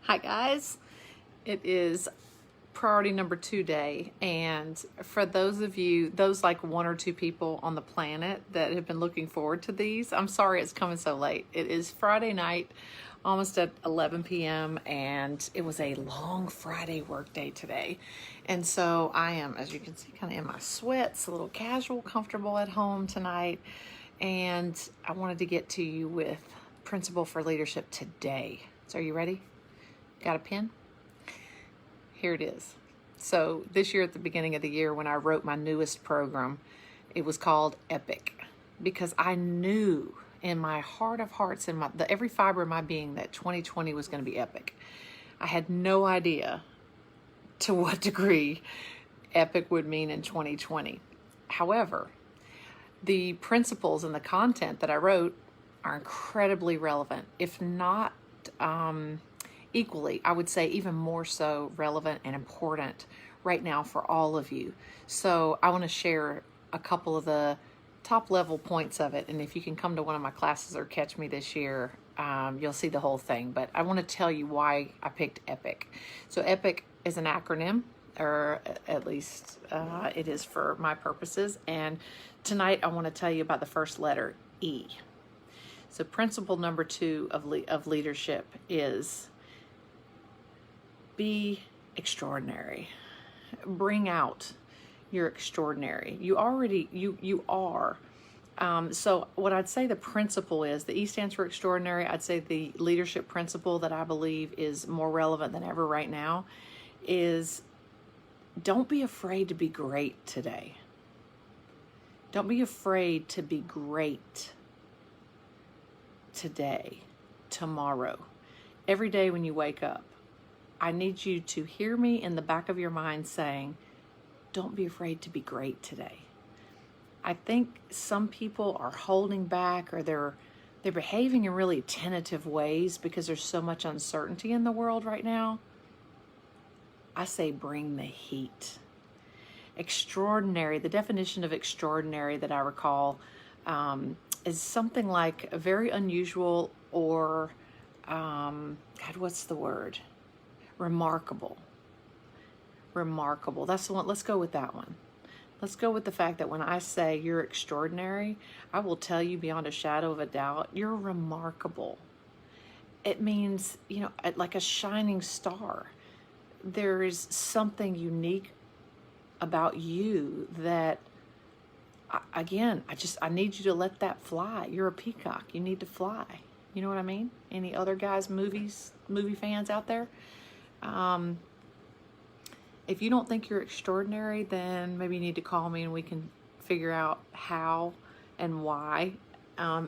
Hi guys, it is priority number 2 day, and for those of you, those like 1 or 2 people on the planet that have been looking forward to these, I'm sorry it's coming so late. It is Friday night, almost at 11 p.m. and it was a long Friday work day today. And so I am, as you can see, kind of in my sweats, a little casual, comfortable at home tonight. And I wanted to get to you with Principle for Leadership today. So are you ready? Got a pen? Here it is. So this year at the beginning of the year when I wrote my newest program, it was called Epic, because I knew in my heart of hearts, in every fiber of my being, that 2020 was going to be epic. I had no idea to what degree epic would mean in 2020. However, the principles and the content that I wrote are incredibly relevant, if not equally, I would say even more so relevant and important right now for all of you. So I want to share a couple of the top level points of it. And if you can come to one of my classes or catch me this year, you'll see the whole thing. But I want to tell you why I picked EPIC. So EPIC is an acronym, or at least it is for my purposes. And tonight I want to tell you about the first letter, E. So principle number 2 of leadership is be extraordinary. Bring out your extraordinary. You are. So what I'd say the principle is, the E stands for extraordinary. I'd say the leadership principle that I believe is more relevant than ever right now is don't be afraid to be great today. Don't be afraid to be great today, tomorrow, every day when you wake up. I need you to hear me in the back of your mind saying, don't be afraid to be great today. I think some people are holding back, or they're behaving in really tentative ways because there's so much uncertainty in the world right now. I say bring the heat. Extraordinary, the definition of extraordinary that I recall is something like a very unusual, or God, what's the word? Remarkable. Remarkable. That's the one. Let's go with that one. Let's go with the fact that when I say you're extraordinary, I will tell you beyond a shadow of a doubt, you're remarkable. It means, like a shining star. There is something unique about you that, again, I need you to let that fly. You're a peacock. You need to fly. You know what I mean? Any other guys, movie fans out there? If you don't think you're extraordinary, then maybe you need to call me and we can figure out how and why.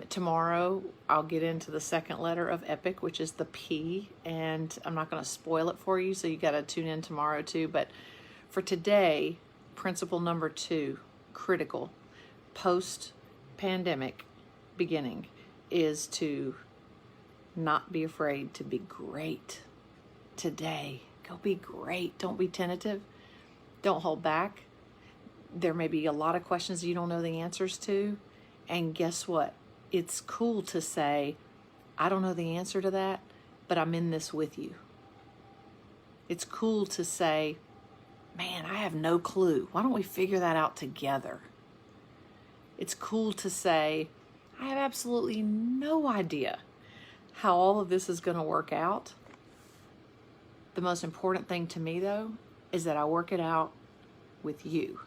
Tomorrow, I'll get into the second letter of EPIC, which is the P, and I'm not going to spoil it for you, so you got to tune in tomorrow too. But for today, principle number 2, critical, post-pandemic beginning, is to not be afraid to be great today. Go be great. Don't be tentative. Don't hold back. There may be a lot of questions you don't know the answers to. And guess what? It's cool to say, I don't know the answer to that, but I'm in this with you. It's cool to say, man, I have no clue. Why don't we figure that out together? It's cool to say, I have absolutely no idea how all of this is going to work out. The most important thing to me, though, is that I work it out with you,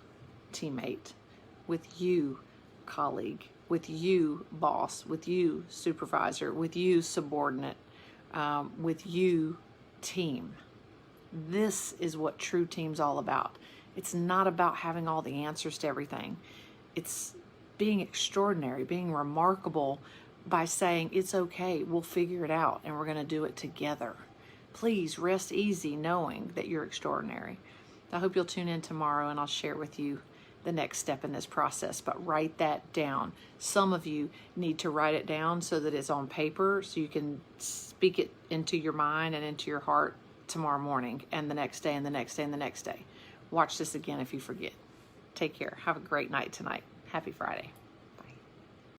teammate, with you, colleague, with you, boss, with you, supervisor, with you, subordinate, with you, team. This is what true team's all about. It's not about having all the answers to everything. It's being extraordinary, being remarkable by saying, it's okay, we'll figure it out, and we're going to do it together. Please rest easy knowing that you're extraordinary. I hope you'll tune in tomorrow and I'll share with you the next step in this process, but write that down. Some of you need to write it down so that it's on paper, so you can speak it into your mind and into your heart tomorrow morning and the next day and the next day and the next day. Watch this again if you forget. Take care. Have a great night tonight. Happy Friday.